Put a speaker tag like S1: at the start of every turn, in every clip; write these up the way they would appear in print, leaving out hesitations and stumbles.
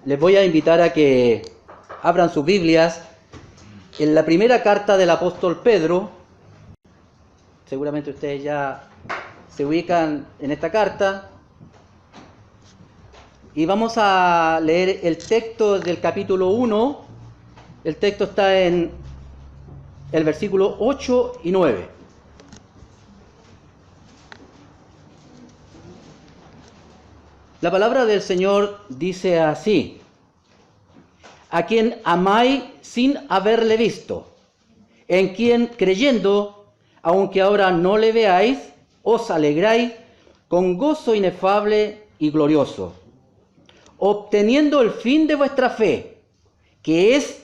S1: Les voy a invitar a que abran sus Biblias en la primera carta del apóstol Pedro. Seguramente ustedes ya se ubican en esta carta. Y vamos a leer el texto del capítulo 1. El texto está en el versículo 8 y 9. La palabra del Señor dice así: a quien amáis sin haberle visto, en quien creyendo, aunque ahora no le veáis, os alegráis con gozo inefable y glorioso, obteniendo el fin de vuestra fe, que es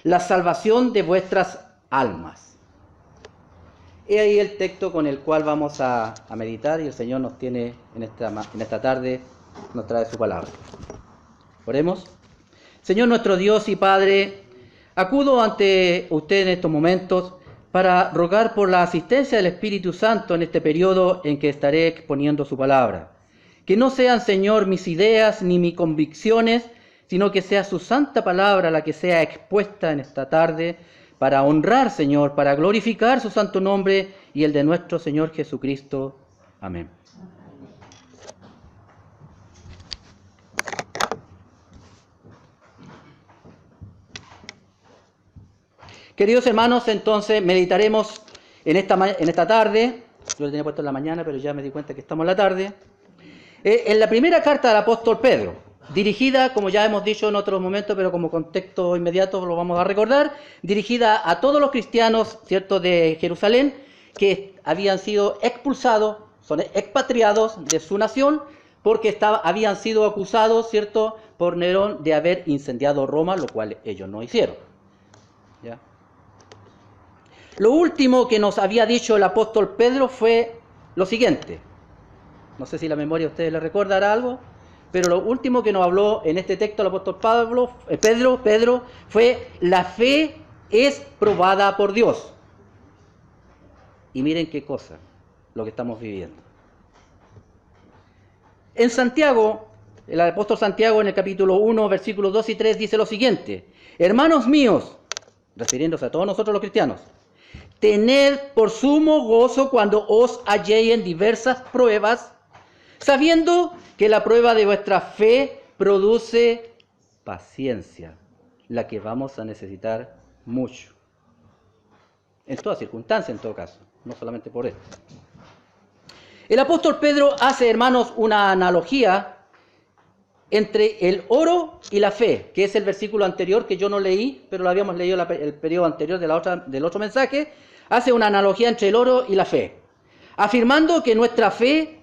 S1: la salvación de vuestras almas. He ahí el texto con el cual vamos a meditar, y el Señor nos tiene en esta tarde, nos trae su palabra. Oremos. Señor nuestro Dios y Padre, acudo ante usted en estos momentos para rogar por la asistencia del Espíritu Santo en este periodo en que estaré exponiendo su palabra. Que no sean, Señor, mis ideas ni mis convicciones, sino que sea su santa palabra la que sea expuesta en esta tarde para honrar, Señor, para glorificar su santo nombre y el de nuestro Señor Jesucristo. Amén. Queridos hermanos, entonces meditaremos en esta tarde. Yo lo tenía puesto en la mañana, pero ya me di cuenta que estamos en la tarde. En la primera carta del apóstol Pedro, dirigida, como ya hemos dicho en otros momentos, pero como contexto inmediato lo vamos a recordar, dirigida a todos los cristianos, ¿cierto?, de Jerusalén, que habían sido expulsados, son expatriados de su nación, porque habían sido acusados, ¿cierto?, por Nerón de haber incendiado Roma, lo cual ellos no hicieron. ¿Ya? Lo último que nos había dicho el apóstol Pedro fue lo siguiente. No sé si la memoria a ustedes les recordará algo, pero lo último que nos habló en este texto el apóstol Pedro fue: la fe es probada por Dios. Y miren qué cosa, lo que estamos viviendo. En Santiago, el apóstol Santiago en el capítulo 1, versículos 2 y 3 dice lo siguiente: hermanos míos, refiriéndose a todos nosotros los cristianos, tened por sumo gozo cuando os halléis en diversas pruebas, sabiendo que la prueba de vuestra fe produce paciencia, la que vamos a necesitar mucho. En toda circunstancia, en todo caso, no solamente por esto. El apóstol Pedro hace, hermanos, una analogía entre el oro y la fe, que es el versículo anterior que yo no leí, pero lo habíamos leído el periodo anterior del otro mensaje. Hace una analogía entre el oro y la fe, afirmando que nuestra fe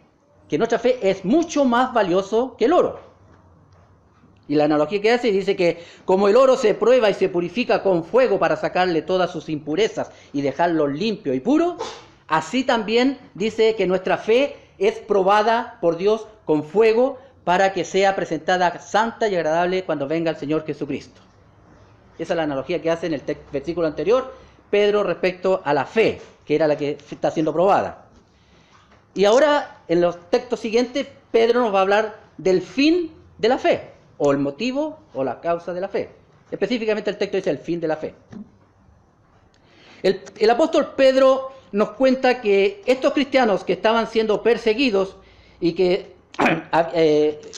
S1: es mucho más valioso que el oro. Y la analogía que hace dice que como el oro se prueba y se purifica con fuego para sacarle todas sus impurezas y dejarlo limpio y puro, así también dice que nuestra fe es probada por Dios con fuego para que sea presentada santa y agradable cuando venga el Señor Jesucristo. Esa es la analogía que hace en el versículo anterior Pedro respecto a la fe, que era la que está siendo probada. Y ahora, en los textos siguientes, Pedro nos va a hablar del fin de la fe, o el motivo o la causa de la fe. Específicamente el texto dice el fin de la fe. El apóstol Pedro nos cuenta que estos cristianos que estaban siendo perseguidos y que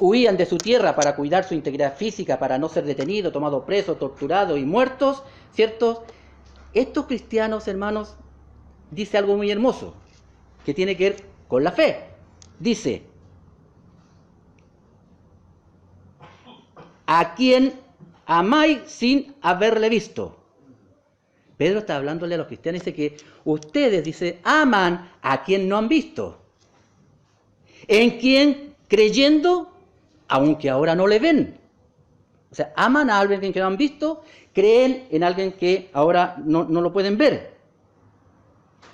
S1: huían de su tierra para cuidar su integridad física, para no ser detenidos, tomados presos, torturados y muertos, ¿cierto? Estos cristianos, hermanos, dice algo muy hermoso, que tiene que ver con la fe. Dice: a quien amáis sin haberle visto. Pedro está hablándole a los cristianos y dice que ustedes, dice, aman a quien no han visto. En quien creyendo, aunque ahora no le ven. O sea, aman a alguien que no han visto, creen en alguien que ahora no lo pueden ver.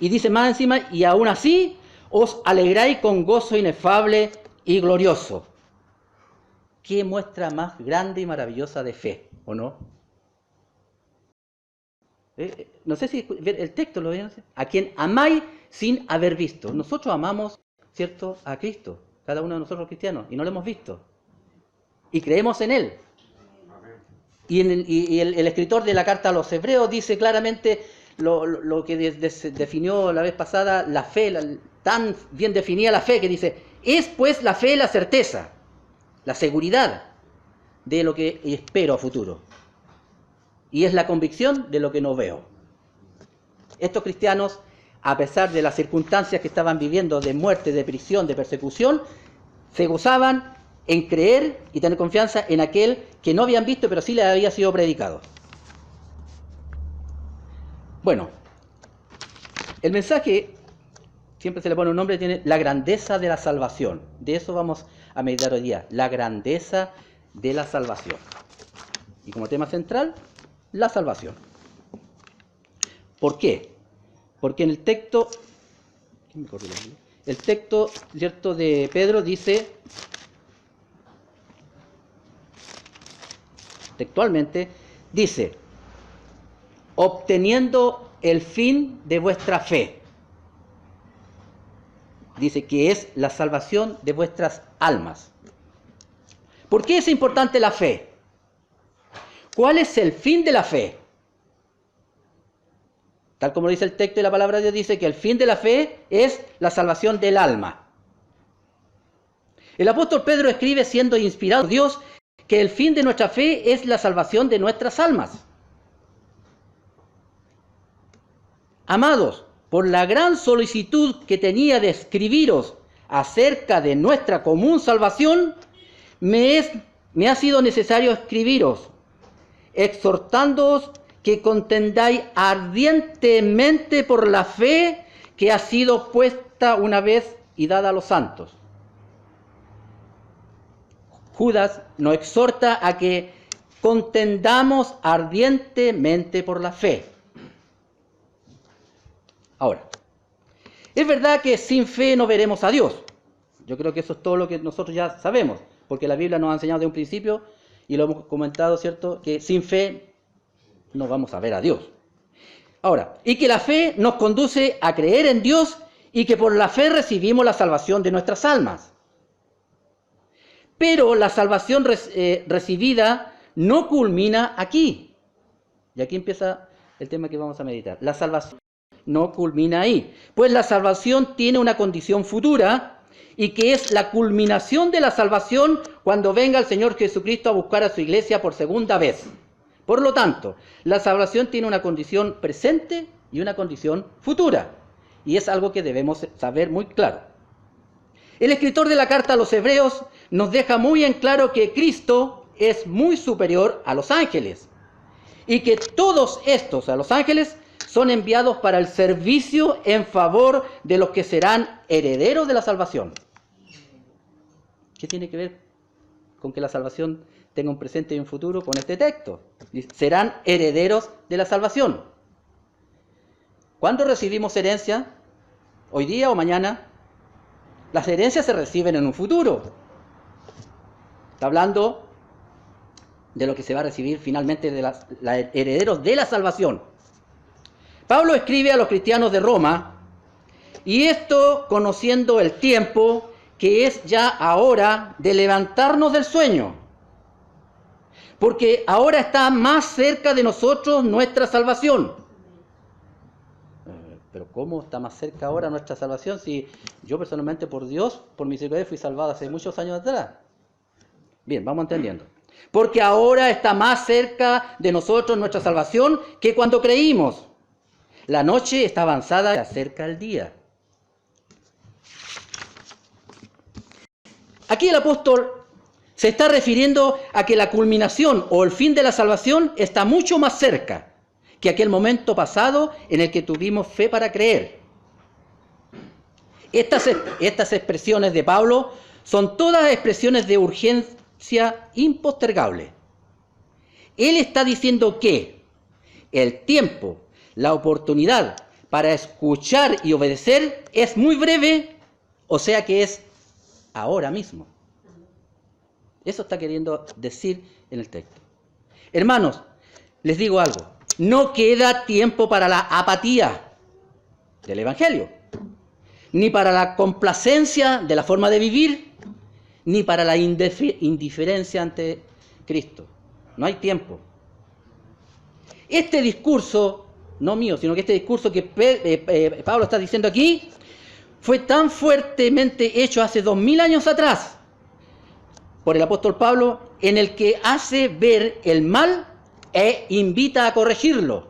S1: Y dice más encima: y aún así os alegráis con gozo inefable y glorioso. ¿Qué muestra más grande y maravillosa de fe, o no? No sé si el texto lo ven. A quien amáis sin haber visto. Nosotros amamos, ¿cierto?, a Cristo, cada uno de nosotros cristianos, y no lo hemos visto. y creemos en Él. Y el escritor de la carta a los Hebreos dice claramente lo que definió la vez pasada, la fe, tan bien definida la fe, que dice, es pues la fe la certeza, la seguridad de lo que espero a futuro. Y es la convicción de lo que no veo. Estos cristianos, a pesar de las circunstancias que estaban viviendo de muerte, de prisión, de persecución, se gozaban en creer y tener confianza en aquel que no habían visto, pero sí les había sido predicado. Bueno, el mensaje, siempre se le pone un nombre, tiene la grandeza de la salvación. De eso vamos a meditar hoy día, la grandeza de la salvación. Y como tema central, la salvación. ¿Por qué? Porque en el texto, ¿cierto?, de Pedro dice, textualmente, dice, obteniendo el fin de vuestra fe. Dice que es la salvación de vuestras almas. ¿Por qué es importante la fe? ¿Cuál es el fin de la fe? Tal como dice el texto de la palabra de Dios, dice que el fin de la fe es la salvación del alma. El apóstol Pedro escribe, siendo inspirado por Dios, que el fin de nuestra fe es la salvación de nuestras almas. Amados, por la gran solicitud que tenía de escribiros acerca de nuestra común salvación, me ha sido necesario escribiros, exhortándoos que contendáis ardientemente por la fe que ha sido puesta una vez y dada a los santos. Judas nos exhorta a que contendamos ardientemente por la fe. Ahora, es verdad que sin fe no veremos a Dios. Yo creo que eso es todo lo que nosotros ya sabemos, porque la Biblia nos ha enseñado de un principio, y lo hemos comentado, ¿cierto?, que sin fe no vamos a ver a Dios. Ahora, y que la fe nos conduce a creer en Dios y que por la fe recibimos la salvación de nuestras almas. Pero la salvación recibida no culmina aquí. Y aquí empieza el tema que vamos a meditar. La salvación no culmina ahí, pues la salvación tiene una condición futura y que es la culminación de la salvación cuando venga el Señor Jesucristo a buscar a su iglesia por segunda vez. Por lo tanto, la salvación tiene una condición presente y una condición futura. Y es algo que debemos saber muy claro. El escritor de la carta a los Hebreos nos deja muy en claro que Cristo es muy superior a los ángeles. Y que todos estos, a los ángeles, son enviados para el servicio en favor de los que serán herederos de la salvación. ¿Qué tiene que ver con que la salvación tenga un presente y un futuro con este texto? Serán herederos de la salvación. ¿Cuándo recibimos herencia? ¿Hoy día o mañana? Las herencias se reciben en un futuro. Está hablando de lo que se va a recibir finalmente de los herederos de la salvación. Pablo escribe a los cristianos de Roma, y esto conociendo el tiempo que es ya ahora de levantarnos del sueño, porque ahora está más cerca de nosotros nuestra salvación. Pero ¿cómo está más cerca ahora nuestra salvación si yo personalmente por Dios, por misericordia, fui salvado hace muchos años atrás? Bien, vamos entendiendo. Porque ahora está más cerca de nosotros nuestra salvación que cuando creímos. La noche está avanzada y se acerca el día. Aquí el apóstol se está refiriendo a que la culminación o el fin de la salvación está mucho más cerca que aquel momento pasado en el que tuvimos fe para creer. Estas expresiones de Pablo son todas expresiones de urgencia impostergable. Él está diciendo que el tiempo, la oportunidad para escuchar y obedecer es muy breve, o sea que es ahora mismo. Eso está queriendo decir en el texto. Hermanos, les digo algo. No queda tiempo para la apatía del Evangelio, ni para la complacencia de la forma de vivir, ni para la indiferencia ante Cristo. No hay tiempo. Este discurso, no mío, sino que este discurso que Pablo está diciendo aquí, fue tan fuertemente hecho hace 2000 años atrás por el apóstol Pablo, en el que hace ver el mal e invita a corregirlo.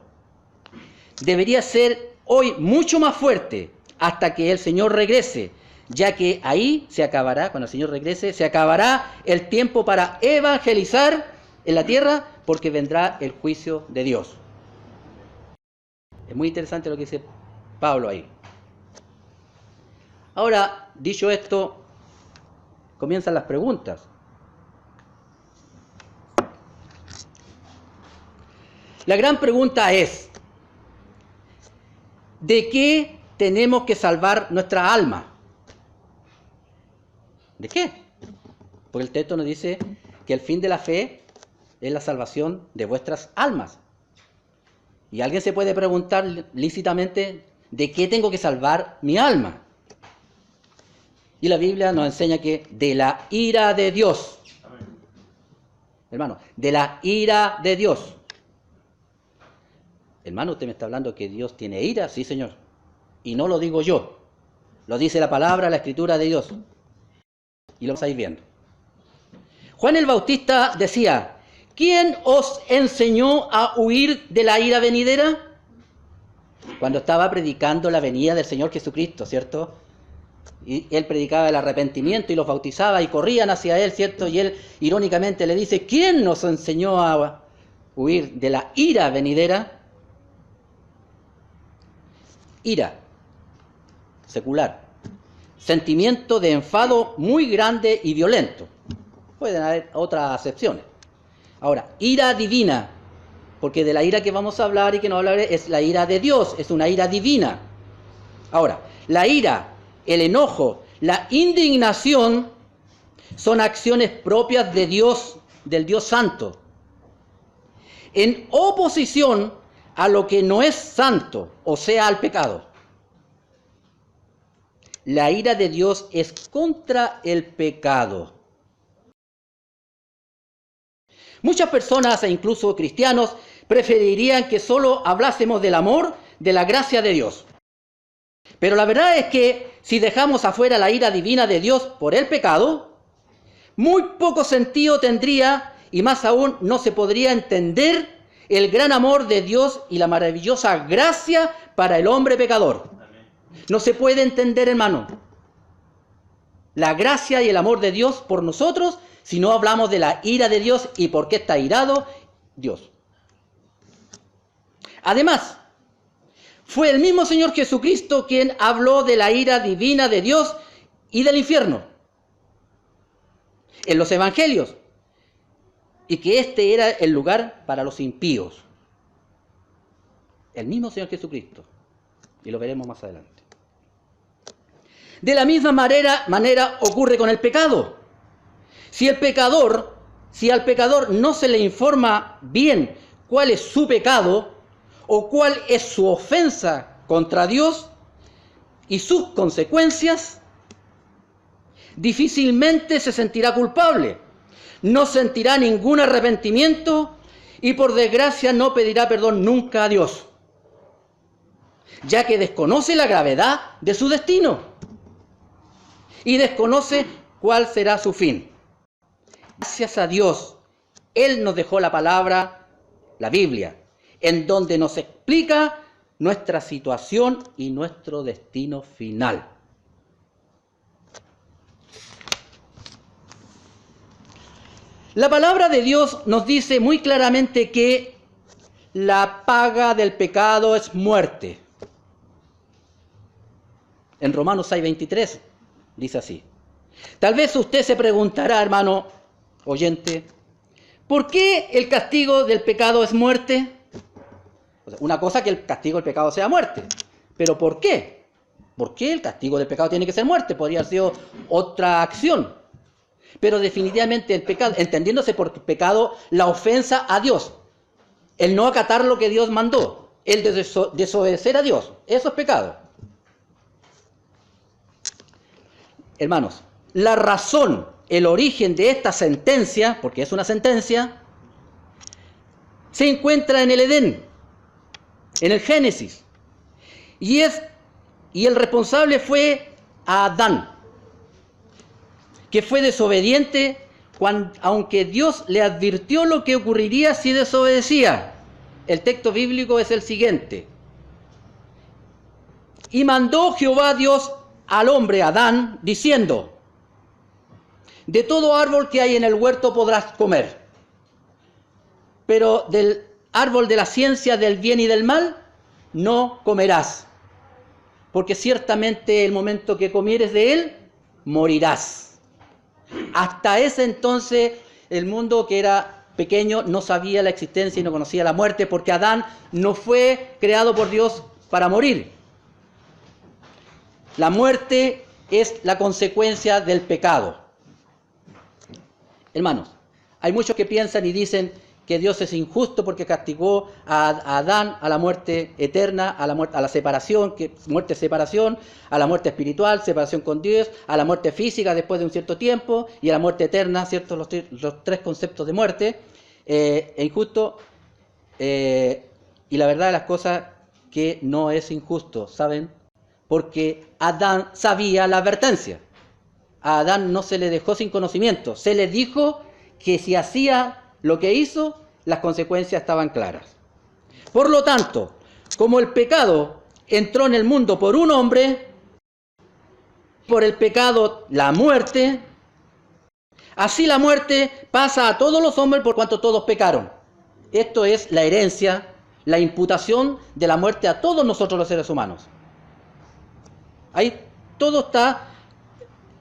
S1: Debería ser hoy mucho más fuerte hasta que el Señor regrese, ya que ahí se acabará, cuando el Señor regrese, se acabará el tiempo para evangelizar en la tierra, porque vendrá el juicio de Dios. Es muy interesante lo que dice Pablo ahí. Ahora, dicho esto, comienzan las preguntas. La gran pregunta es, ¿de qué tenemos que salvar nuestra alma? ¿De qué? Porque el texto nos dice que el fin de la fe es la salvación de vuestras almas. Y alguien se puede preguntar lícitamente, ¿de qué tengo que salvar mi alma? Y la Biblia nos enseña que de la ira de Dios. Amén. Hermano, de la ira de Dios. Hermano, usted me está hablando que Dios tiene ira. Sí, Señor. Y no lo digo yo. Lo dice la palabra, la escritura de Dios. Y lo vamos a ir viendo. Juan el Bautista decía, ¿quién os enseñó a huir de la ira venidera? Cuando estaba predicando la venida del Señor Jesucristo, ¿cierto? Y él predicaba el arrepentimiento y los bautizaba y corrían hacia él, ¿cierto? Y él irónicamente le dice, ¿quién nos enseñó a huir de la ira venidera? Ira, secular, sentimiento de enfado muy grande y violento. Pueden haber otras acepciones. Ahora, ira divina, porque de la ira que vamos a hablar y que no hablaré es la ira de Dios, es una ira divina. Ahora, la ira, el enojo, la indignación son acciones propias de Dios, del Dios Santo, en oposición a lo que no es santo, o sea, al pecado. La ira de Dios es contra el pecado. Muchas personas, e incluso cristianos, preferirían que solo hablásemos del amor, de la gracia de Dios. Pero la verdad es que si dejamos afuera la ira divina de Dios por el pecado, muy poco sentido tendría, y más aún no se podría entender el gran amor de Dios y la maravillosa gracia para el hombre pecador. No se puede entender, hermano, la gracia y el amor de Dios por nosotros si no hablamos de la ira de Dios y por qué está irado Dios. Además, fue el mismo Señor Jesucristo quien habló de la ira divina de Dios y del infierno en los evangelios, y que este era el lugar para los impíos. El mismo Señor Jesucristo, y lo veremos más adelante. De la misma manera ocurre con el pecado. Si al pecador no se le informa bien cuál es su pecado o cuál es su ofensa contra Dios y sus consecuencias, difícilmente se sentirá culpable, no sentirá ningún arrepentimiento y por desgracia no pedirá perdón nunca a Dios, ya que desconoce la gravedad de su destino y desconoce cuál será su fin. Gracias a Dios, Él nos dejó la palabra, la Biblia, en donde nos explica nuestra situación y nuestro destino final. La palabra de Dios nos dice muy claramente que la paga del pecado es muerte. En Romanos 6:23 dice así. Tal vez usted se preguntará, hermano oyente, ¿por qué el castigo del pecado es muerte? O sea, una cosa que el castigo del pecado sea muerte, pero ¿por qué? ¿Por qué el castigo del pecado tiene que ser muerte? Podría haber sido otra acción. Pero definitivamente el pecado, entendiéndose por pecado la ofensa a Dios, el no acatar lo que Dios mandó, el desobedecer a Dios, eso es pecado. Hermanos, la razón el origen de esta sentencia, porque es una sentencia, se encuentra en el Edén, en el Génesis. Y el responsable fue Adán, que fue desobediente aunque Dios le advirtió lo que ocurriría si desobedecía. El texto bíblico es el siguiente. Y mandó Jehová Dios al hombre Adán, diciendo: de todo árbol que hay en el huerto podrás comer, pero del árbol de la ciencia del bien y del mal no comerás, porque ciertamente el momento que comieres de él, morirás. Hasta ese entonces el mundo, que era pequeño, no sabía la existencia y no conocía la muerte, porque Adán no fue creado por Dios para morir. La muerte es la consecuencia del pecado. Hermanos, hay muchos que piensan y dicen que Dios es injusto porque castigó a Adán a la muerte eterna, a la separación, separación, a la muerte espiritual, separación con Dios, a la muerte física después de un cierto tiempo y a la muerte eterna, ¿cierto? Los tres conceptos de muerte. Es injusto, y la verdad de las cosas que no es injusto, ¿saben? Porque Adán sabía la advertencia. A Adán no se le dejó sin conocimiento, se le dijo que si hacía lo que hizo, las consecuencias estaban claras. Por lo tanto, como el pecado entró en el mundo por un hombre, por el pecado la muerte, así la muerte pasa a todos los hombres por cuanto todos pecaron. Esto es la herencia, la imputación de la muerte a todos nosotros los seres humanos. Ahí todo está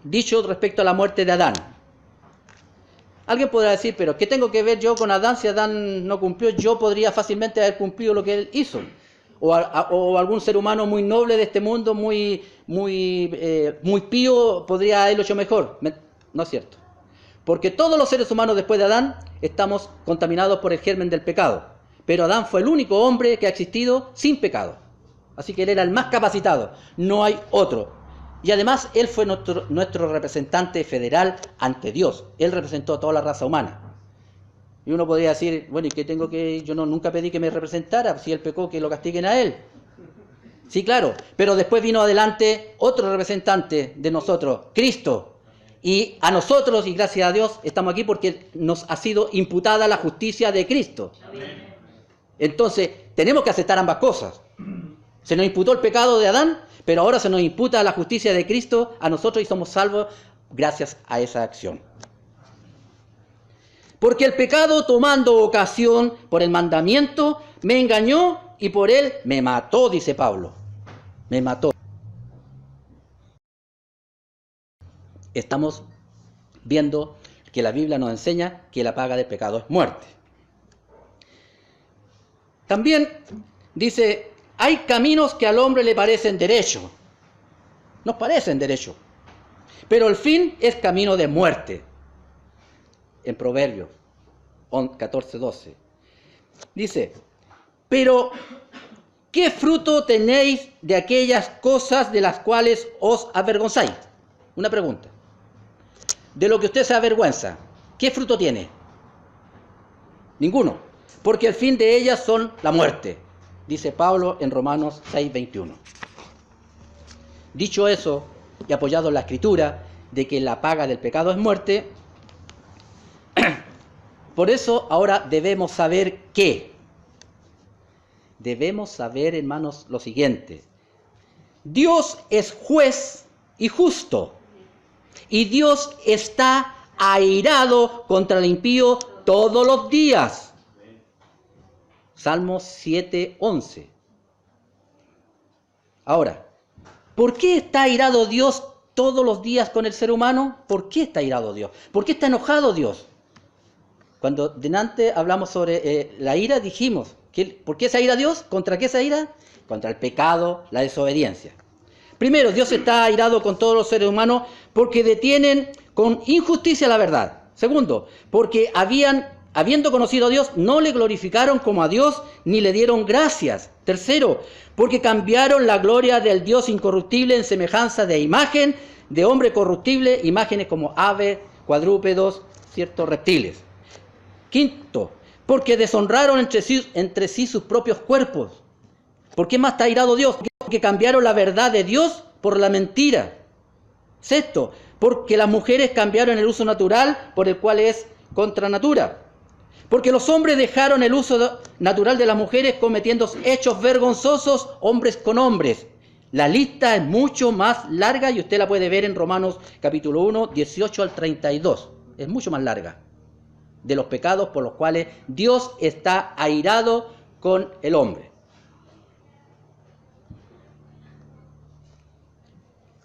S1: dicho respecto a la muerte de Adán. Alguien podrá decir, pero ¿qué tengo que ver yo con Adán? Si Adán no cumplió, yo podría fácilmente haber cumplido lo que él hizo. O algún ser humano muy noble de este mundo, muy pío, podría haberlo hecho mejor. No es cierto. Porque todos los seres humanos después de Adán estamos contaminados por el germen del pecado. Pero Adán fue el único hombre que ha existido sin pecado. Así que él era el más capacitado. No hay otro. Y además él fue nuestro representante federal ante Dios. Él representó a toda la raza humana. Y uno podría decir, bueno, ¿y qué tengo que...? Yo nunca pedí que me representara. Si él pecó, que lo castiguen a él. Sí, claro. Pero después vino adelante otro representante de nosotros, Cristo. Y a nosotros, y gracias a Dios, estamos aquí porque nos ha sido imputada la justicia de Cristo. Entonces, tenemos que aceptar ambas cosas. Se nos imputó el pecado de Adán, pero ahora se nos imputa la justicia de Cristo a nosotros y somos salvos gracias a esa acción. Porque el pecado, tomando ocasión por el mandamiento, me engañó y por él me mató, dice Pablo. Me mató. Estamos viendo que la Biblia nos enseña que la paga del pecado es muerte. También dice, hay caminos que al hombre le parecen derechos. Nos parecen derechos. Pero el fin es camino de muerte. En Proverbios 14:12. Dice, pero ¿qué fruto tenéis de aquellas cosas de las cuales os avergonzáis? Una pregunta. De lo que usted se avergüenza, ¿qué fruto tiene? Ninguno. Porque el fin de ellas son la muerte. Dice Pablo en Romanos 6:21. Dicho eso, y apoyado en la Escritura, de que la paga del pecado es muerte, por eso ahora debemos saber qué. Debemos saber, hermanos, lo siguiente. Dios es juez y justo, y Dios está airado contra el impío todos los días. Salmos 7:11. Ahora, ¿por qué está airado Dios todos los días con el ser humano? ¿Por qué está airado Dios? ¿Por qué está enojado Dios? Cuando delante hablamos sobre la ira, dijimos, ¿por qué se aira Dios? ¿Contra qué se aira? Contra el pecado, la desobediencia. Primero, Dios está airado con todos los seres humanos porque detienen con injusticia la verdad. Segundo, porque habiendo conocido a Dios, no le glorificaron como a Dios, ni le dieron gracias. Tercero, porque cambiaron la gloria del Dios incorruptible en semejanza de imagen de hombre corruptible, imágenes como aves, cuadrúpedos, ciertos reptiles. Quinto, porque deshonraron entre sí sus propios cuerpos. ¿Por qué más está airado Dios? Porque cambiaron la verdad de Dios por la mentira. Sexto, porque las mujeres cambiaron el uso natural por el cual es contra natura. Porque los hombres dejaron el uso natural de las mujeres cometiendo hechos vergonzosos hombres con hombres. La lista es mucho más larga y usted la puede ver en Romanos capítulo 1, 18 al 32. Es mucho más larga. De los pecados por los cuales Dios está airado con el hombre.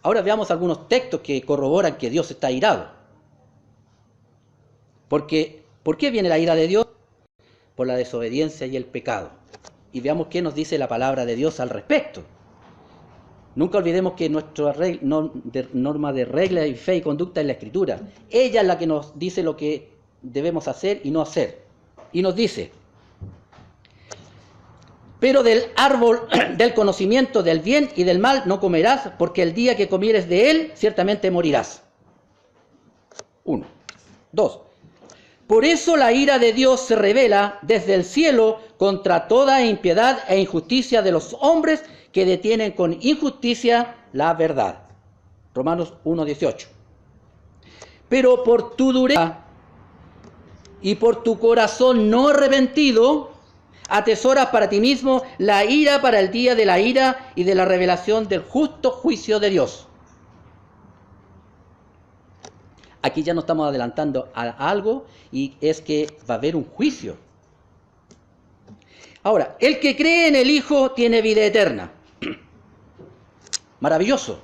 S1: Ahora veamos algunos textos que corroboran que Dios está airado. Porque, ¿por qué viene la ira de Dios? Por la desobediencia y el pecado. Y veamos qué nos dice la palabra de Dios al respecto. Nunca olvidemos que nuestra norma de regla y fe y conducta es la Escritura. Ella es la que nos dice lo que debemos hacer y no hacer. Y nos dice: pero del árbol del conocimiento del bien y del mal no comerás, porque el día que comieres de él, ciertamente morirás. 1. 2. Por eso la ira de Dios se revela desde el cielo contra toda impiedad e injusticia de los hombres que detienen con injusticia la verdad. Romanos 1:18. Pero por tu dureza y por tu corazón no arrepentido, atesoras para ti mismo la ira para el día de la ira y de la revelación del justo juicio de Dios. Aquí ya nos estamos adelantando a algo, y es que va a haber un juicio. Ahora, el que cree en el Hijo tiene vida eterna. Maravilloso.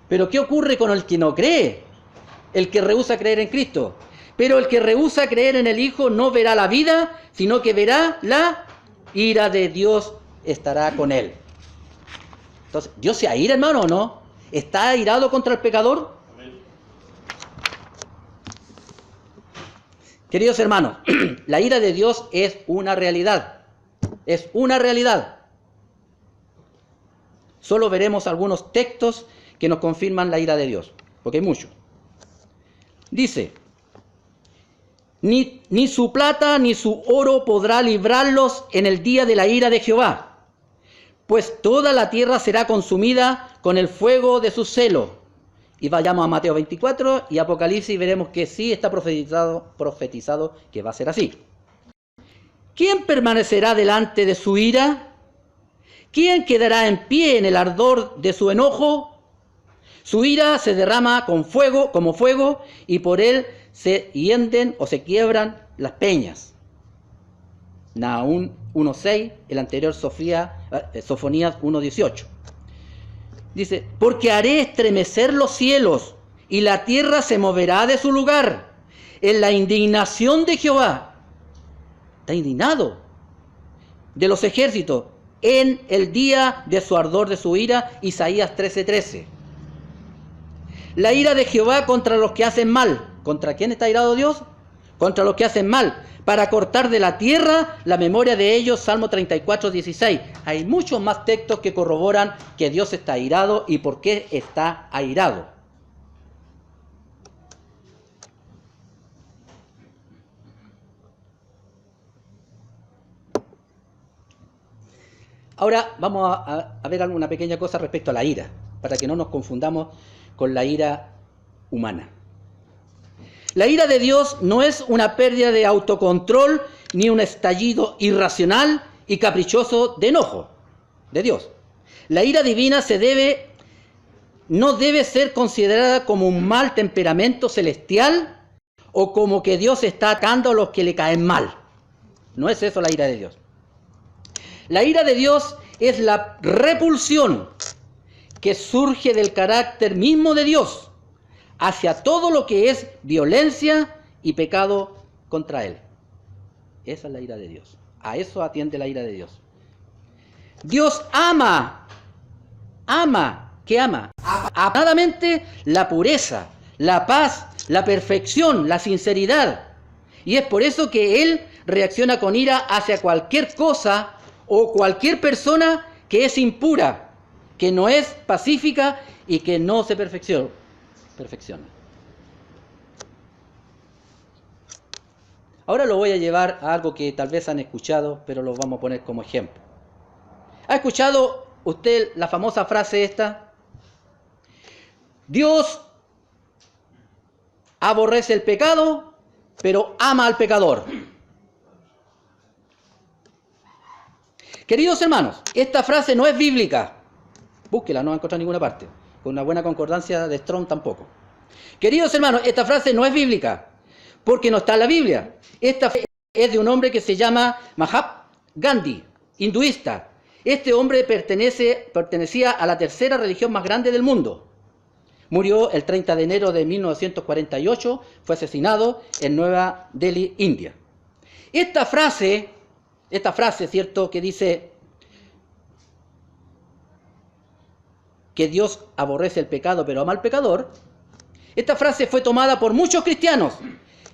S1: Pero ¿qué ocurre con el que no cree? El que rehúsa creer en Cristo. Pero el que rehúsa creer en el Hijo no verá la vida, sino que verá la ira de Dios estará con él. Entonces, ¿Dios se aira, hermano, o no? ¿Está airado contra el pecador? Amén. Queridos hermanos, la ira de Dios es una realidad. Es una realidad. Solo veremos algunos textos que nos confirman la ira de Dios, porque hay muchos. Dice: Ni su plata ni su oro podrá librarlos en el día de la ira de Jehová, pues toda la tierra será consumida con el fuego de su celo. Y vayamos a Mateo 24 y Apocalipsis y veremos que sí está profetizado que va a ser así. ¿Quién permanecerá delante de su ira? ¿Quién quedará en pie en el ardor de su enojo? Su ira se derrama como fuego, y por él se hienden o se quiebran las peñas. Nahum 1:6, el anterior Sofonías 1:18. Dice: porque haré estremecer los cielos, y la tierra se moverá de su lugar, en la indignación de Jehová. Está indignado de los ejércitos, en el día de su ardor de su ira. Isaías 13:13. La ira de Jehová contra los que hacen mal. ¿Contra quién está airado Dios? Contra los que hacen mal, para cortar de la tierra la memoria de ellos. Salmo 34:16. Hay muchos más textos que corroboran que Dios está airado y por qué está airado. Ahora vamos a ver alguna pequeña cosa respecto a la ira, para que no nos confundamos con la ira humana. La ira de Dios no es una pérdida de autocontrol ni un estallido irracional y caprichoso de enojo de Dios. La ira divina no debe ser considerada como un mal temperamento celestial o como que Dios está atacando a los que le caen mal. No es eso la ira de Dios. La ira de Dios es la repulsión que surge del carácter mismo de Dios hacia todo lo que es violencia y pecado contra Él. Esa es la ira de Dios. A eso atiende la ira de Dios. Dios ama. ¿Qué ama? Apasionadamente la pureza, la paz, la perfección, la sinceridad. Y es por eso que Él reacciona con ira hacia cualquier cosa o cualquier persona que es impura, que no es pacífica y que no se perfecciona. Ahora lo voy a llevar a algo que tal vez han escuchado, pero lo vamos a poner como ejemplo. ¿Ha escuchado usted la famosa frase esta? Dios aborrece el pecado, pero ama al pecador. Queridos hermanos, esta frase no es bíblica. Búsquela, no va a encontrar en ninguna parte. Con una buena concordancia de Strong tampoco. Queridos hermanos, esta frase no es bíblica, porque no está en la Biblia. Esta frase es de un hombre que se llama Mahatma Gandhi, hinduista. Este hombre pertenecía a la tercera religión más grande del mundo. Murió el 30 de enero de 1948, fue asesinado en Nueva Delhi, India. Esta frase, ¿cierto?, que dice que Dios aborrece el pecado pero ama al pecador, esta frase fue tomada por muchos cristianos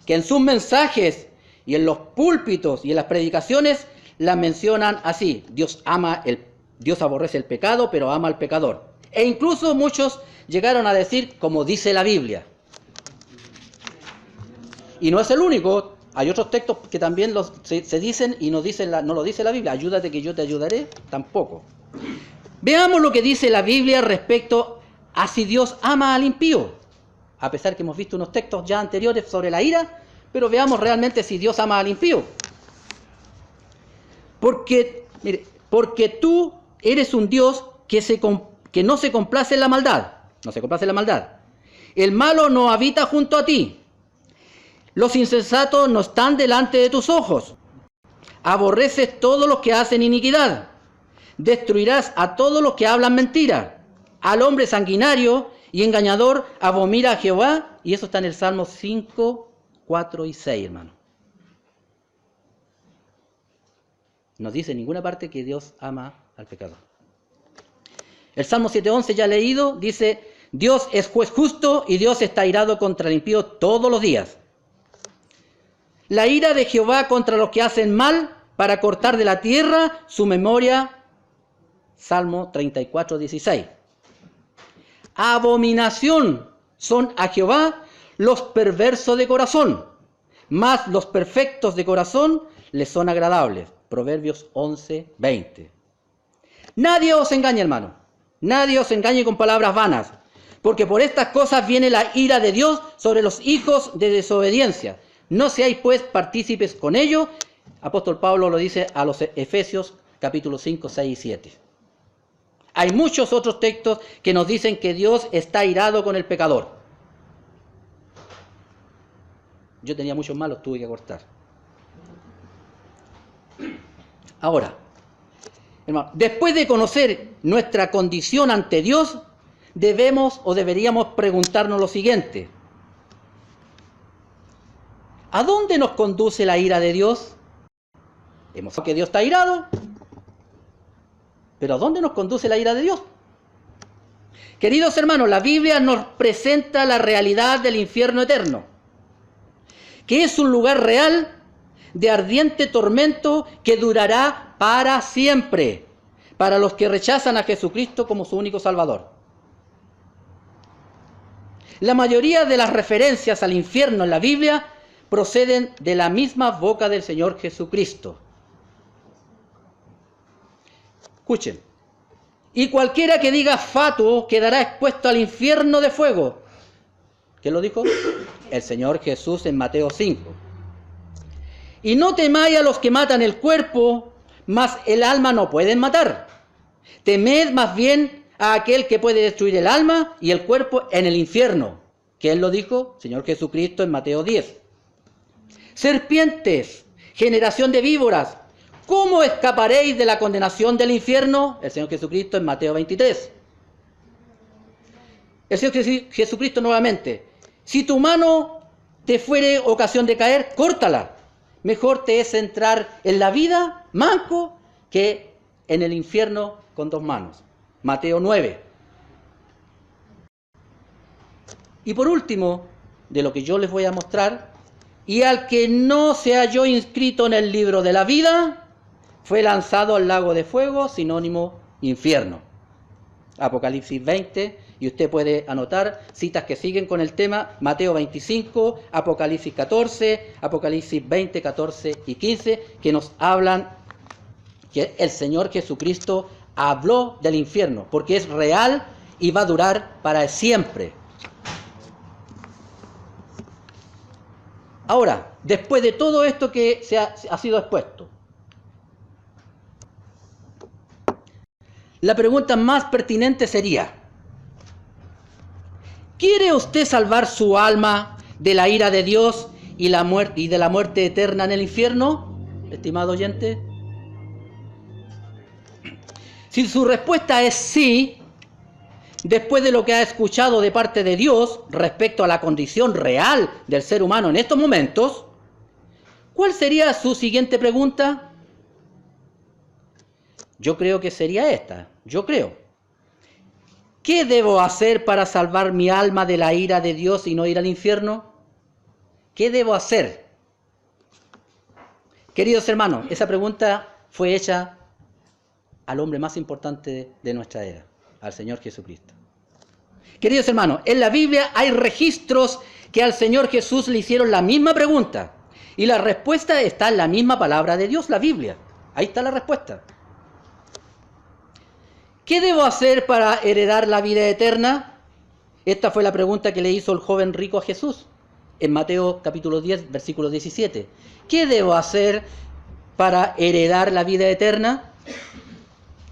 S1: que en sus mensajes y en los púlpitos y en las predicaciones la mencionan así: Dios aborrece el pecado pero ama al pecador. E incluso muchos llegaron a decir como dice la Biblia. Y no es el único, hay otros textos que también se dicen y no lo dice la Biblia. Ayúdate que yo te ayudaré, tampoco. Veamos lo que dice la Biblia respecto a si Dios ama al impío. A pesar que hemos visto unos textos ya anteriores sobre la ira, pero veamos realmente si Dios ama al impío. Porque tú eres un Dios que no se complace en la maldad. No se complace en la maldad. El malo no habita junto a ti. Los insensatos no están delante de tus ojos. Aborreces todos los que hacen iniquidad. Destruirás a todos los que hablan mentira. Al hombre sanguinario y engañador abomina a Jehová. Y eso está en el Salmo 5, 4 y 6, hermano. No dice en ninguna parte que Dios ama al pecador. El Salmo 7:11 ya leído dice: Dios es juez justo y Dios está airado contra el impío todos los días. La ira de Jehová contra los que hacen mal para cortar de la tierra su memoria. Salmo 34:16. Abominación son a Jehová los perversos de corazón, mas los perfectos de corazón les son agradables. Proverbios 11:20. Nadie os engañe, hermano. Nadie os engañe con palabras vanas, porque por estas cosas viene la ira de Dios sobre los hijos de desobediencia. No seáis pues partícipes con ello. Apóstol Pablo lo dice a los Efesios capítulo 5, 6 y 7. Hay muchos otros textos que nos dicen que Dios está airado con el pecador. Yo tenía muchos más, los tuve que cortar. Ahora, hermano, después de conocer nuestra condición ante Dios, debemos o deberíamos preguntarnos lo siguiente: ¿a dónde nos conduce la ira de Dios? Hemos visto que Dios está airado, pero ¿a dónde nos conduce la ira de Dios? Queridos hermanos, la Biblia nos presenta la realidad del infierno eterno, que es un lugar real de ardiente tormento que durará para siempre, para los que rechazan a Jesucristo como su único Salvador. La mayoría de las referencias al infierno en la Biblia proceden de la misma boca del Señor Jesucristo. Escuchen: y cualquiera que diga fatuo quedará expuesto al infierno de fuego. ¿Quién lo dijo? El Señor Jesús en Mateo 5. Y no temáis a los que matan el cuerpo, mas el alma no pueden matar. Temed más bien a aquel que puede destruir el alma y el cuerpo en el infierno. ¿Quién lo dijo? Señor Jesucristo en Mateo 10. Serpientes, generación de víboras, ¿cómo escaparéis de la condenación del infierno? El Señor Jesucristo en Mateo 23. El Señor Jesucristo nuevamente: si tu mano te fuere ocasión de caer, córtala. Mejor te es entrar en la vida manco que en el infierno con dos manos. Mateo 9. Y por último, de lo que yo les voy a mostrar: y al que no se halló inscrito en el libro de la vida, fue lanzado al lago de fuego, sinónimo infierno. Apocalipsis 20 Y usted puede anotar citas que siguen con el tema: Mateo 25, Apocalipsis 14, Apocalipsis 20, 14 y 15, que nos hablan que el Señor Jesucristo habló del infierno, porque es real y va a durar para siempre. Ahora, después de todo esto que ha sido expuesto, la pregunta más pertinente sería: ¿quiere usted salvar su alma de la ira de Dios y de la muerte eterna en el infierno, estimado oyente? Si su respuesta es sí, después de lo que ha escuchado de parte de Dios respecto a la condición real del ser humano en estos momentos, ¿cuál sería su siguiente pregunta? Yo creo que sería esta. ¿Qué debo hacer para salvar mi alma de la ira de Dios y no ir al infierno? ¿Qué debo hacer? Queridos hermanos, esa pregunta fue hecha al hombre más importante de nuestra era, al Señor Jesucristo. Queridos hermanos, en la Biblia hay registros que al Señor Jesús le hicieron la misma pregunta, y la respuesta está en la misma palabra de Dios, la Biblia. Ahí está la respuesta. ¿Qué debo hacer para heredar la vida eterna? Esta fue la pregunta que le hizo el joven rico a Jesús en Mateo capítulo 10, versículo 17. ¿Qué debo hacer para heredar la vida eterna?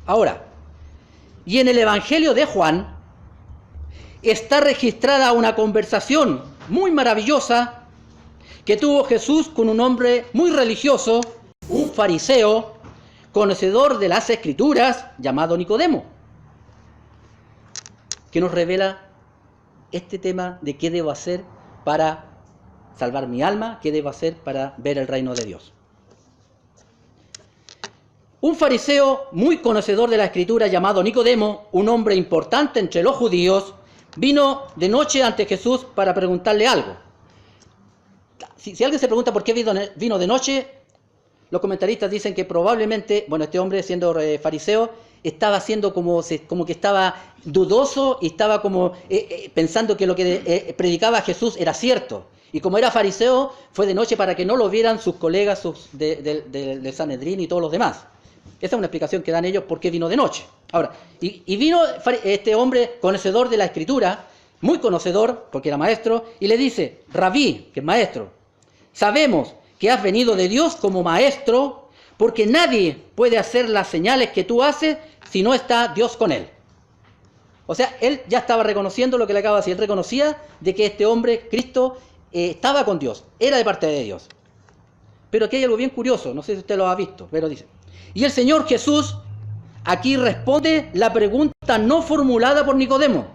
S1: Ahora, y en el Evangelio de Juan está registrada una conversación muy maravillosa que tuvo Jesús con un hombre muy religioso, un fariseo, conocedor de las Escrituras, llamado Nicodemo, que nos revela este tema de qué debo hacer para salvar mi alma, qué debo hacer para ver el reino de Dios. Un fariseo muy conocedor de la Escritura, llamado Nicodemo, un hombre importante entre los judíos, vino de noche ante Jesús para preguntarle algo. Si alguien se pregunta por qué vino de noche, los comentaristas dicen que probablemente, este hombre, siendo fariseo, estaba haciendo como que estaba dudoso y estaba como pensando que lo que predicaba Jesús era cierto. Y como era fariseo, fue de noche para que no lo vieran sus colegas del Sanedrín y todos los demás. Esa es una explicación que dan ellos por qué vino de noche. Ahora, y vino este hombre conocedor de la Escritura, muy conocedor, porque era maestro, y le dice: Rabí, que es maestro, sabemos que has venido de Dios como maestro, porque nadie puede hacer las señales que tú haces si no está Dios con él. O sea, él ya estaba reconociendo lo que le acaba de decir. Él reconocía de que este hombre, Cristo, estaba con Dios, era de parte de Dios. Pero aquí hay algo bien curioso, no sé si usted lo ha visto, pero dice: y el Señor Jesús aquí responde la pregunta no formulada por Nicodemo.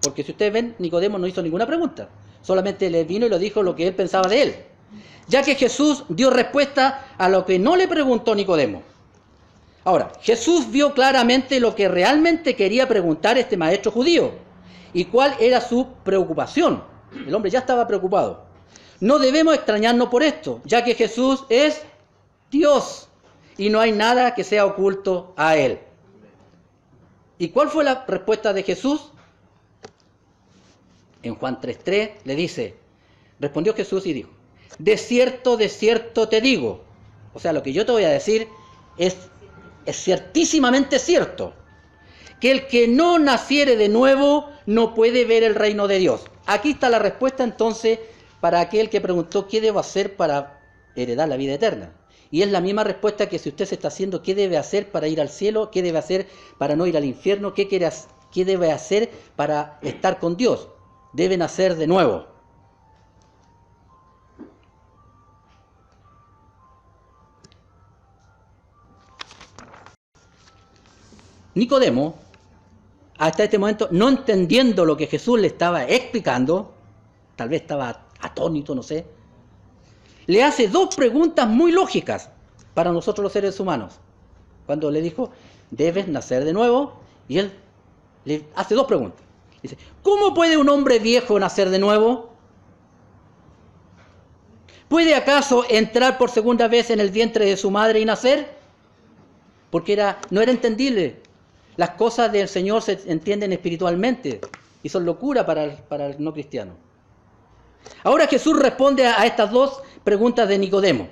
S1: Porque si ustedes ven, Nicodemo no hizo ninguna pregunta, solamente le vino y le dijo lo que él pensaba de él. Ya que Jesús dio respuesta a lo que no le preguntó Nicodemo. Ahora, Jesús vio claramente lo que realmente quería preguntar este maestro judío y cuál era su preocupación. El hombre ya estaba preocupado. No debemos extrañarnos por esto, ya que Jesús es Dios y no hay nada que sea oculto a Él. ¿Y cuál fue la respuesta de Jesús? En Juan 3:3 le dice, respondió Jesús y dijo: de cierto te digo. O sea, lo que yo te voy a decir es ciertísimamente cierto, que el que no naciere de nuevo no puede ver el reino de Dios. Aquí está la respuesta entonces para aquel que preguntó qué debo hacer para heredar la vida eterna. Y es la misma respuesta que si usted se está haciendo qué debe hacer para ir al cielo, qué debe hacer para no ir al infierno, qué debe hacer para estar con Dios. Debe nacer de nuevo. Nicodemo, hasta este momento, no entendiendo lo que Jesús le estaba explicando, tal vez estaba atónito, no sé, le hace dos preguntas muy lógicas para nosotros los seres humanos. Cuando le dijo, debes nacer de nuevo, y él le hace dos preguntas. Dice, ¿cómo puede un hombre viejo nacer de nuevo? ¿Puede acaso entrar por segunda vez en el vientre de su madre y nacer? Porque no era entendible Las cosas del Señor se entienden espiritualmente y son locura para el no cristiano. Ahora Jesús responde a estas dos preguntas de Nicodemo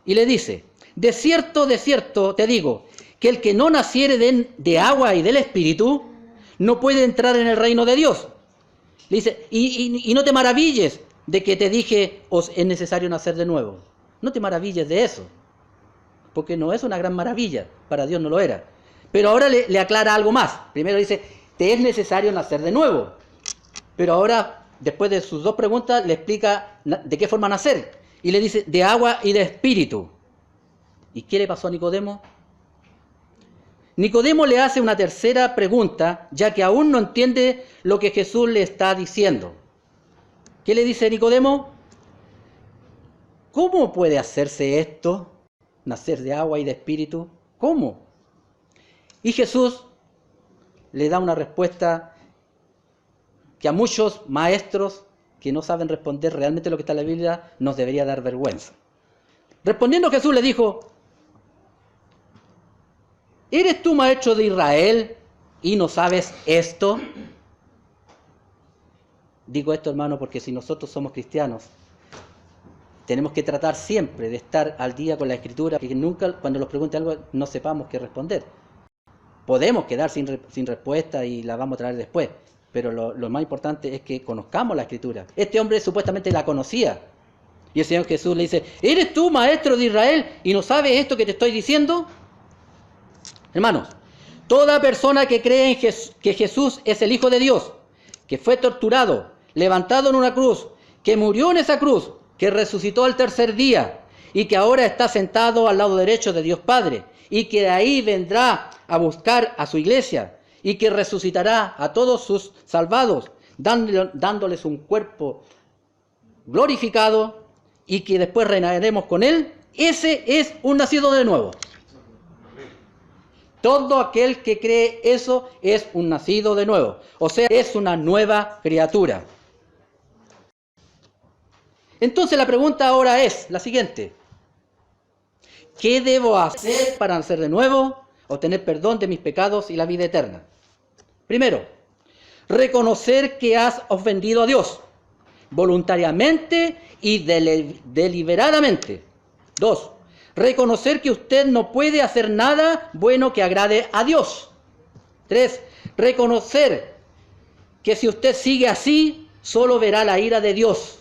S1: y le dice: de cierto te digo, que el que no naciere de agua y del Espíritu no puede entrar en el reino de Dios. Le dice, y no te maravilles de que te dije, os es necesario nacer de nuevo. No te maravilles de eso, porque no es una gran maravilla, para Dios no lo era. Pero ahora le aclara algo más. Primero dice, te es necesario nacer de nuevo. Pero ahora, después de sus dos preguntas, le explica de qué forma nacer. Y le dice, de agua y de espíritu. ¿Y qué le pasó a Nicodemo? Nicodemo le hace una tercera pregunta, ya que aún no entiende lo que Jesús le está diciendo. ¿Qué le dice Nicodemo? ¿Cómo puede hacerse esto? Nacer de agua y de espíritu. ¿Cómo? Y Jesús le da una respuesta que a muchos maestros que no saben responder realmente lo que está en la Biblia nos debería dar vergüenza. Respondiendo Jesús le dijo, ¿eres tú maestro de Israel y no sabes esto? Digo esto, hermano, porque si nosotros somos cristianos, tenemos que tratar siempre de estar al día con la Escritura, que nunca, cuando nos pregunte algo, no sepamos qué responder. Podemos quedar sin respuesta y la vamos a traer después, pero lo más importante es que conozcamos la Escritura. Este hombre supuestamente la conocía, y el Señor Jesús le dice, ¿eres tú maestro de Israel y no sabes esto que te estoy diciendo? Hermanos, toda persona que cree en que Jesús es el Hijo de Dios, que fue torturado, levantado en una cruz, que murió en esa cruz, que resucitó al tercer día y que ahora está sentado al lado derecho de Dios Padre y que de ahí vendrá a buscar a su iglesia y que resucitará a todos sus salvados, dándoles un cuerpo glorificado y que después reinaremos con él, ese es un nacido de nuevo. Todo aquel que cree eso es un nacido de nuevo, o sea, es una nueva criatura. Entonces la pregunta ahora es la siguiente. ¿Qué debo hacer para nacer de nuevo, obtener perdón de mis pecados y la vida eterna? Primero, reconocer que has ofendido a Dios, voluntariamente y deliberadamente. 2. Reconocer que usted no puede hacer nada bueno que agrade a Dios. 3. Reconocer que si usted sigue así, solo verá la ira de Dios.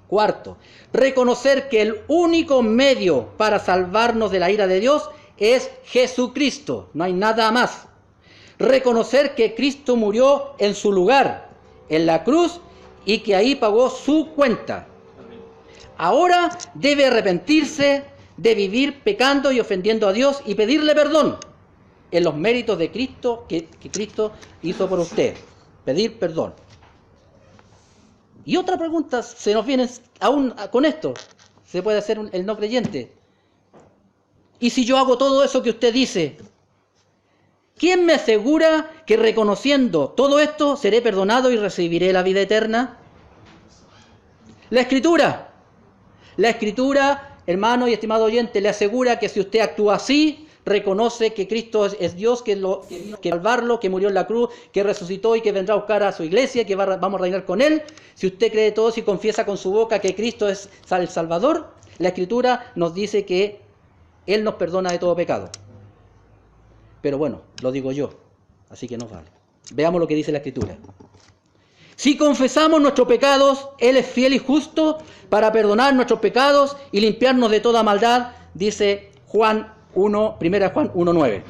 S1: 4. Reconocer que el único medio para salvarnos de la ira de Dios es Jesucristo. No hay nada más. Reconocer que Cristo murió en su lugar, en la cruz, y que ahí pagó su cuenta. Ahora debe arrepentirse de vivir pecando y ofendiendo a Dios y pedirle perdón en los méritos de Cristo que Cristo hizo por usted. Pedir perdón. Y otra pregunta se nos viene aún con esto. Se puede hacer el no creyente. ¿Y si yo hago todo eso que usted dice? ¿Quién me asegura que reconociendo todo esto seré perdonado y recibiré la vida eterna? La Escritura. La Escritura, hermano y estimado oyente, le asegura que si usted actúa así, reconoce que Cristo es Dios, que vino a salvarlo, que murió en la cruz, que resucitó y que vendrá a buscar a su iglesia, que vamos a reinar con Él. Si usted cree todo eso y confiesa con su boca que Cristo es el Salvador, la Escritura nos dice que Él nos perdona de todo pecado. Pero bueno, lo digo yo, así que no vale. Veamos lo que dice la Escritura. Si confesamos nuestros pecados, Él es fiel y justo para perdonar nuestros pecados y limpiarnos de toda maldad, dice Juan 1, 1 Juan 1:9.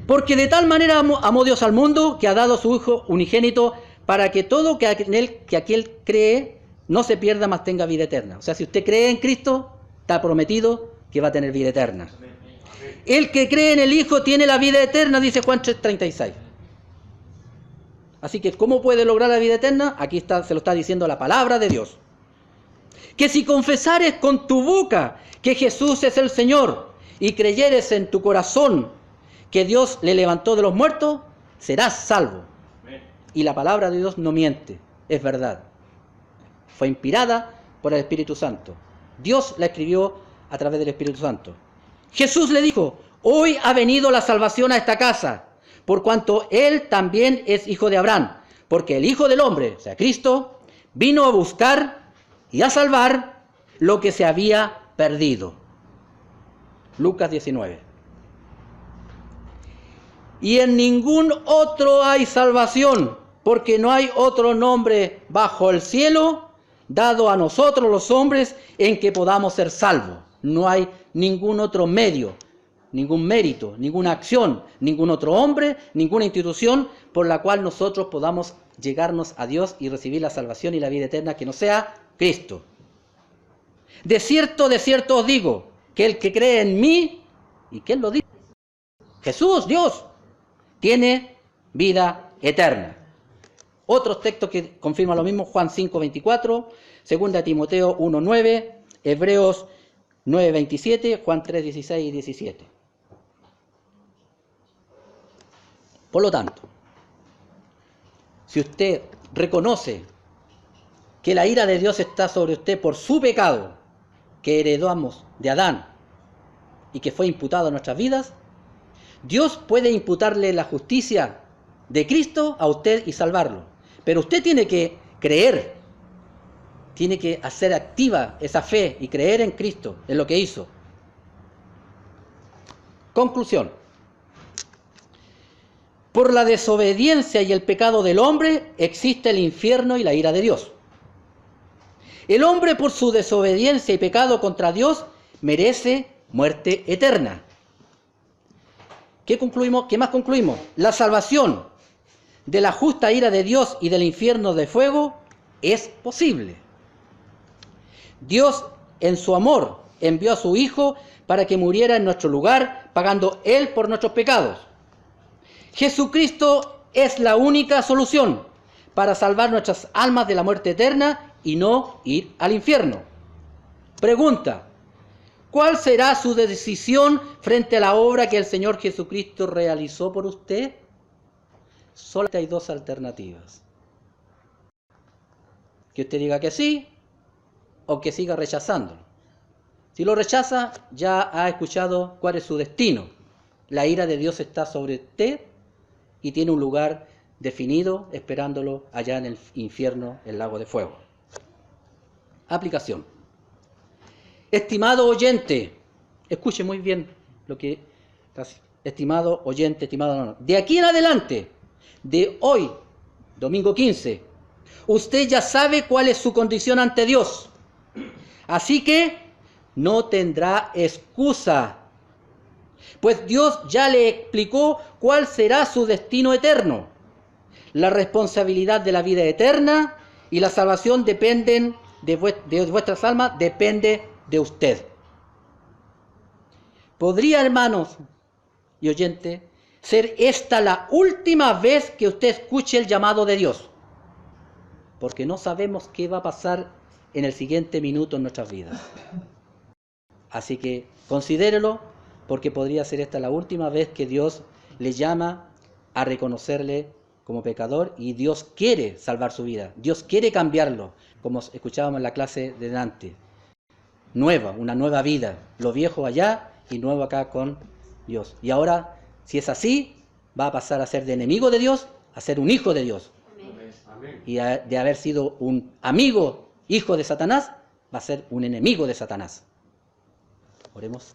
S1: Porque de tal manera amó Dios al mundo que ha dado a su Hijo unigénito para que todo que aquel cree no se pierda, mas tenga vida eterna. O sea, si usted cree en Cristo, está prometido que va a tener vida eterna. El que cree en el Hijo tiene la vida eterna, dice Juan 3:36. Así que, ¿cómo puede lograr la vida eterna? Aquí se lo está diciendo la palabra de Dios. Que si confesares con tu boca que Jesús es el Señor y creyeres en tu corazón que Dios le levantó de los muertos, serás salvo. Y la palabra de Dios no miente, es verdad. Fue inspirada por el Espíritu Santo. Dios la escribió a través del Espíritu Santo. Jesús le dijo, Hoy ha venido la salvación a esta casa, por cuanto él también es hijo de Abraham, porque el Hijo del Hombre, o sea, Cristo, vino a buscar y a salvar lo que se había perdido. Lucas 19. Y en ningún otro hay salvación, porque no hay otro nombre bajo el cielo dado a nosotros los hombres en que podamos ser salvos. No hay ningún otro medio, ningún mérito, ninguna acción, ningún otro hombre, ninguna institución por la cual nosotros podamos llegarnos a Dios y recibir la salvación y la vida eterna que no sea Cristo. De cierto os digo, que el que cree en mí, ¿y quién lo dice? Jesús, Dios, tiene vida eterna. Otros textos que confirman lo mismo, Juan 5:24, 2 Timoteo 1:9, Hebreos 9:27, Juan 3:16 y 17. Por lo tanto, si usted reconoce que la ira de Dios está sobre usted por su pecado que heredamos de Adán y que fue imputado a nuestras vidas, Dios puede imputarle la justicia de Cristo a usted y salvarlo. Pero usted tiene que creer, tiene que hacer activa esa fe y creer en Cristo, en lo que hizo. Conclusión. Por la desobediencia y el pecado del hombre existe el infierno y la ira de Dios. El hombre, por su desobediencia y pecado contra Dios, merece muerte eterna. ¿Qué más concluimos? La salvación de la justa ira de Dios y del infierno de fuego es posible. Dios, en su amor, envió a su Hijo para que muriera en nuestro lugar, pagando Él por nuestros pecados. Jesucristo es la única solución para salvar nuestras almas de la muerte eterna y no ir al infierno. Pregunta: ¿cuál será su decisión frente a la obra que el Señor Jesucristo realizó por usted? Solo hay dos alternativas. Que usted diga que sí o que siga rechazándolo. Si lo rechaza, ya ha escuchado cuál es su destino. La ira de Dios está sobre usted y tiene un lugar definido esperándolo allá en el infierno, el lago de fuego. Aplicación. Estimado oyente, escuche muy bien lo que... Estimado oyente, estimado hermano, de aquí en adelante, de hoy, domingo 15, usted ya sabe cuál es su condición ante Dios. Así que no tendrá excusa, pues Dios ya le explicó cuál será su destino eterno. La responsabilidad de la vida eterna y la salvación dependen de vuestras almas, depende de usted. ¿Podría, hermanos y oyentes, ser esta la última vez que usted escuche el llamado de Dios? Porque no sabemos qué va a pasar en el siguiente minuto en nuestras vidas. Así que considérelo, porque podría ser esta la última vez que Dios le llama a reconocerle como pecador, y Dios quiere salvar su vida, Dios quiere cambiarlo, como escuchábamos en la clase de Dante. Una nueva vida, lo viejo allá y nuevo acá con Dios. Y ahora, si es así, va a pasar a ser de enemigo de Dios a ser un hijo de Dios. Amén. Y de haber sido un amigo, hijo de Satanás, va a ser un enemigo de Satanás. Oremos.